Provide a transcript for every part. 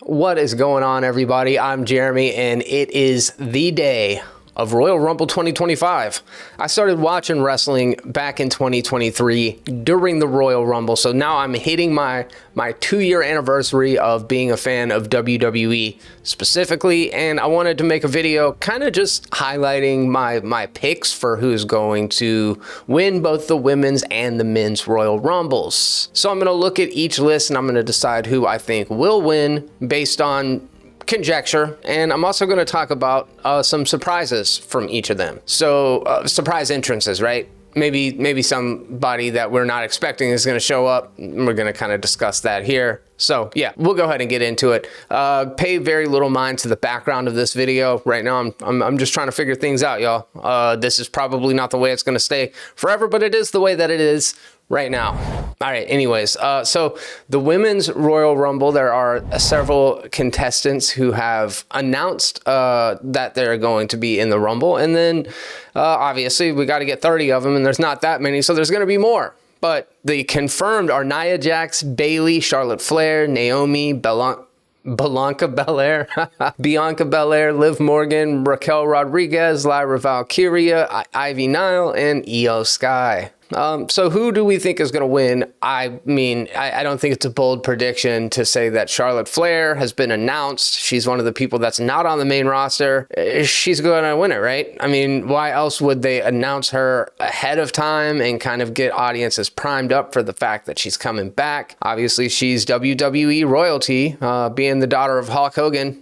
What is going on, everybody? I'm Jeremy, and it is the day of Royal Rumble 2025. I started watching wrestling back in 2023 during the Royal Rumble, so now I'm hitting my 2-year anniversary of being a fan of WWE specifically, and I wanted to make a video kind of just highlighting my picks for who's going to win both the women's and the men's Royal Rumbles. So I'm going to look at each list and I'm going to decide who I think will win based on conjecture, and I'm also going to talk about some surprises from each of them. So surprise entrances, right? Maybe somebody that we're not expecting is going to show up. We're going to kind of discuss that here. So yeah, we'll go ahead and get into it. Pay very little mind to the background of this video. Right now, I'm just trying to figure things out, y'all. This is probably not the way it's going to stay forever, but it is the way that it is right now. All right, anyways, so the women's Royal Rumble, there are several contestants who have announced that they're going to be in the Rumble, and then obviously we got to get 30 of them, and there's not that many, so there's going to be more. But the confirmed are Nia Jax, Bayley, Charlotte Flair, Naomi, Bianca Belair, Bianca Belair, Liv Morgan, Raquel Rodriguez, Lyra Valkyria, Ivy Nile, and Io Sky. So who do we think is going to win? I mean, I don't think it's a bold prediction to say that Charlotte Flair has been announced. She's one of the people that's not on the main roster. She's going to win it, right? I mean, why else would they announce her ahead of time and kind of get audiences primed up for the fact that she's coming back? Obviously, she's WWE royalty, being the daughter of Hulk Hogan.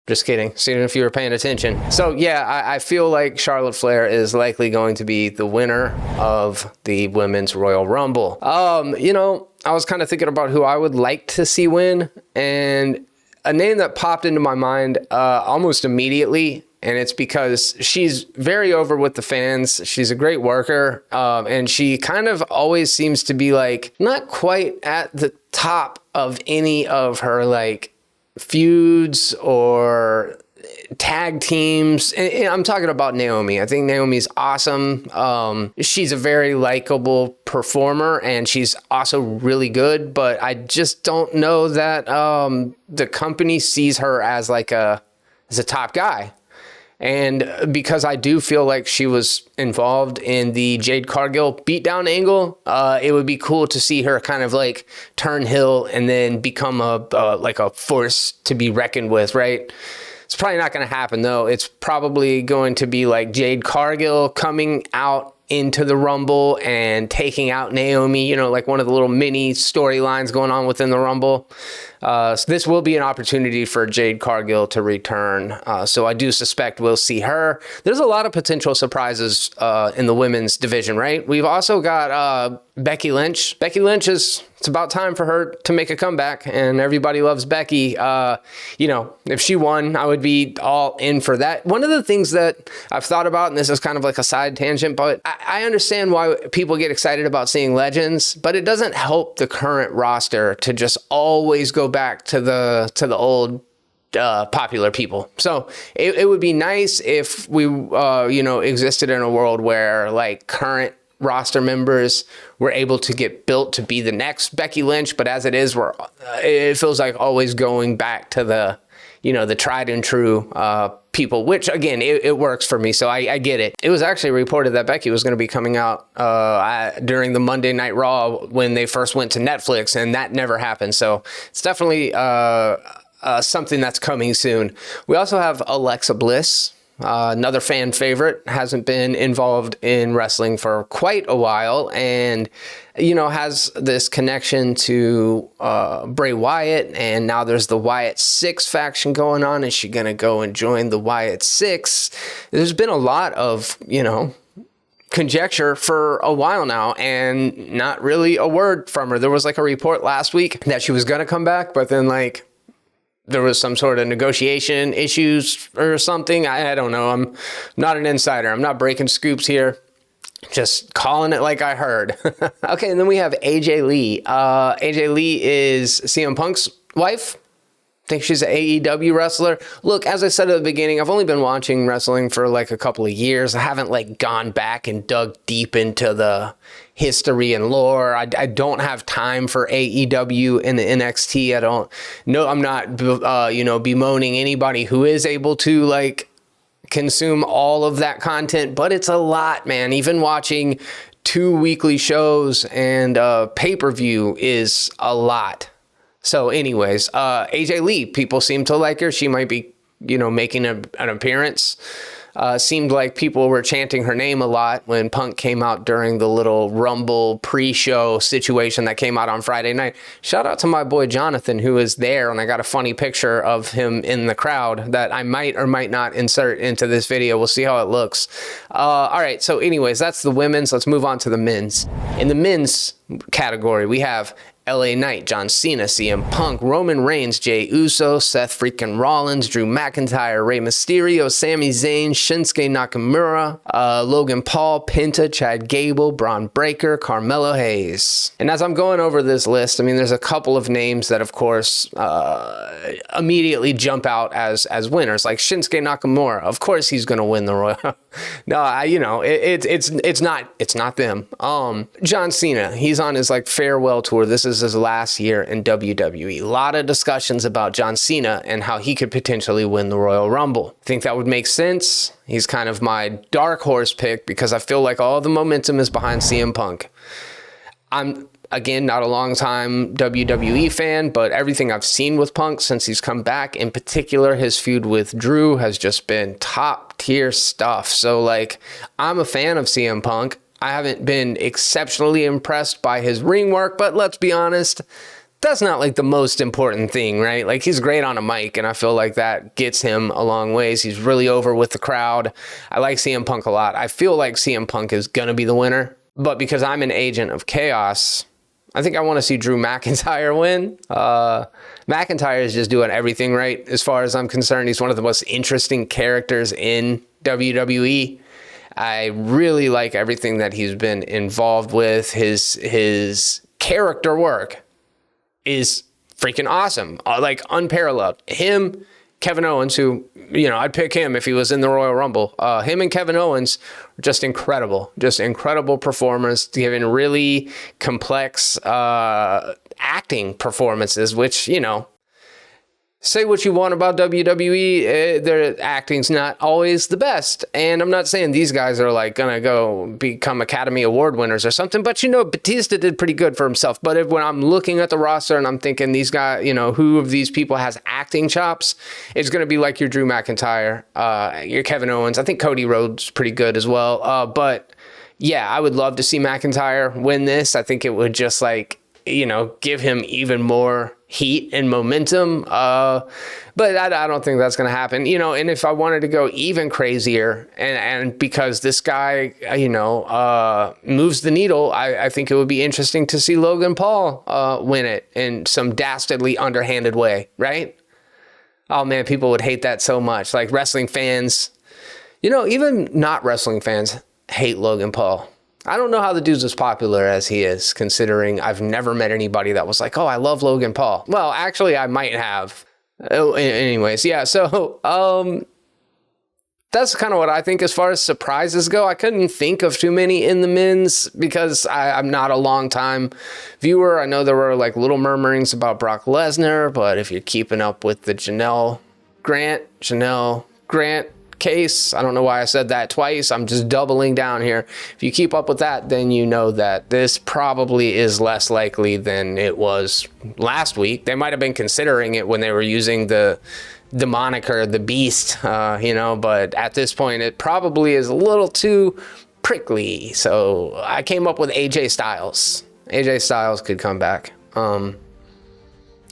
Just kidding. Seeing if you were paying attention. So yeah, I feel like Charlotte Flair is likely going to be the winner of the Women's Royal Rumble. You know, I was kind of thinking about who I would like to see win, and a name that popped into my mind almost immediately, and it's because she's very over with the fans. She's a great worker, and she kind of always seems to be like not quite at the top of any of her like feuds or tag teams. And I'm talking about Naomi. I think Naomi's awesome. She's a very likable performer, and she's also really good, but I just don't know that the company sees her as like as a top guy. And because I do feel like she was involved in the Jade Cargill beatdown angle, it would be cool to see her kind of like turn heel and then become like a force to be reckoned with, right? It's probably not going to happen though. It's probably going to be like Jade Cargill coming out into the Rumble and taking out Naomi, you know, like one of the little mini storylines going on within the Rumble. So this will be an opportunity for Jade Cargill to return. So I do suspect we'll see her. There's a lot of potential surprises in the women's division, right? We've also got Becky Lynch. Becky Lynch it's about time for her to make a comeback, and everybody loves Becky. You know, if she won, I would be all in for that. One of the things that I've thought about, and this is kind of like a side tangent, but I understand why people get excited about seeing legends, but it doesn't help the current roster to just always go back to the old popular people. So it would be nice if we you know, existed in a world where like current roster members were able to get built to be the next Becky Lynch, but as it is, it feels like always going back to the, you know, the tried and true people, which again, it works for me, so I get it. It was actually reported that Becky was going to be coming out during the Monday Night Raw when they first went to Netflix, and that never happened. So it's definitely something that's coming soon. We also have Alexa Bliss. Another fan favorite, hasn't been involved in wrestling for quite a while, and you know, has this connection to Bray Wyatt, and now there's the Wyatt 6 faction going on. Is she gonna go and join the Wyatt 6? There's been a lot of, you know, conjecture for a while now, and not really a word from her. There was like a report last week that she was gonna come back, but then like there was some sort of negotiation issues or something. I don't know. I'm not an insider. I'm not breaking scoops here. Just calling it like I heard. Okay, and then we have AJ Lee. AJ Lee is CM Punk's wife. I think she's an AEW wrestler. Look, as I said at the beginning, I've only been watching wrestling for like a couple of years. I haven't like gone back and dug deep into the history and lore. I don't have time for AEW and the NXT. I don't know. I'm not, bemoaning anybody who is able to like consume all of that content, but it's a lot, man. Even watching 2 weekly shows and pay-per-view is a lot. So anyways, AJ Lee, people seem to like her. She might be, making an appearance. Seemed like people were chanting her name a lot when Punk came out during the little Rumble pre-show situation that came out on Friday night. Shout out to my boy Jonathan, who is there, and I got a funny picture of him in the crowd that I might or might not insert into this video. We'll see how it looks. All right, so anyways, that's the women's. Let's move on to the men's. In the men's category, we have LA Knight, John Cena, CM Punk, Roman Reigns, Jey Uso, Seth freaking Rollins, Drew McIntyre, Rey Mysterio, Sami Zayn, Shinsuke Nakamura, Logan Paul, Penta, Chad Gable, Braun Breaker, Carmelo Hayes. And as I'm going over this list, I mean, there's a couple of names that, of course, immediately jump out as winners, like Shinsuke Nakamura. Of course, he's going to win the Royal. No, it's not them. John Cena, he's on his like farewell tour. This is his last year in WWE. A lot of discussions about John Cena and how he could potentially win the Royal Rumble. I think that would make sense. He's kind of my dark horse pick because I feel like all the momentum is behind CM Punk. I'm, again, not a long-time WWE fan, but everything I've seen with Punk since he's come back, in particular his feud with Drew, has just been top-tier stuff. So, like, I'm a fan of CM Punk. I haven't been exceptionally impressed by his ring work, but let's be honest, that's not like the most important thing, right? Like, he's great on a mic, and I feel like that gets him a long ways. He's really over with the crowd. I like CM Punk a lot. I feel like CM Punk is going to be the winner, but because I'm an agent of chaos, I think I want to see Drew McIntyre win. McIntyre is just doing everything right as far as I'm concerned. He's one of the most interesting characters in WWE. I really like everything that he's been involved with. His character work is freaking awesome, like unparalleled. Him, Kevin Owens, who, I'd pick him if he was in the Royal Rumble. Him and Kevin Owens, just incredible performers, giving really complex acting performances, which, say what you want about WWE, their acting's not always the best. And I'm not saying these guys are like gonna go become Academy Award winners or something, but Batista did pretty good for himself. But when I'm looking at the roster and I'm thinking these guys, who of these people has acting chops, it's gonna be like your Drew McIntyre, your Kevin Owens. I think Cody Rhodes pretty good as well. But yeah, I would love to see McIntyre win this. I think it would just give him even more heat and momentum. But I don't think that's going to happen, and if I wanted to go even crazier and because this guy, moves the needle, I think it would be interesting to see Logan Paul win it in some dastardly underhanded way, right? Oh man, people would hate that so much. Like wrestling fans, even not wrestling fans hate Logan Paul. I don't know how the dude's as popular as he is, considering I've never met anybody that was like, oh, I love Logan Paul. Well, actually, I might have. Anyways, yeah, so that's kind of what I think as far as surprises go. I couldn't think of too many in the men's because I'm not a long-time viewer. I know there were like little murmurings about Brock Lesnar, but if you're keeping up with the Janelle Grant case, I don't know why I said that twice. I'm just doubling down here. If you keep up with that, then you know that this probably is less likely than it was last week. They might have been considering it when they were using the moniker, the Beast, but at this point, it probably is a little too prickly. So I came up with AJ Styles. AJ Styles could come back. I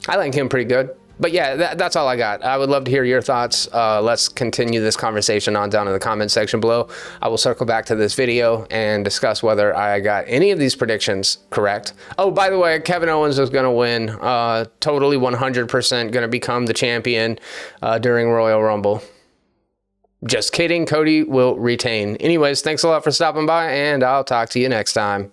like him pretty good. But yeah, that's all I got. I would love to hear your thoughts. Let's continue this conversation on down in the comment section below. I will circle back to this video and discuss whether I got any of these predictions correct. Oh, by the way, Kevin Owens is going to win. Totally 100% going to become the champion during Royal Rumble. Just kidding. Cody will retain. Anyways, thanks a lot for stopping by, and I'll talk to you next time.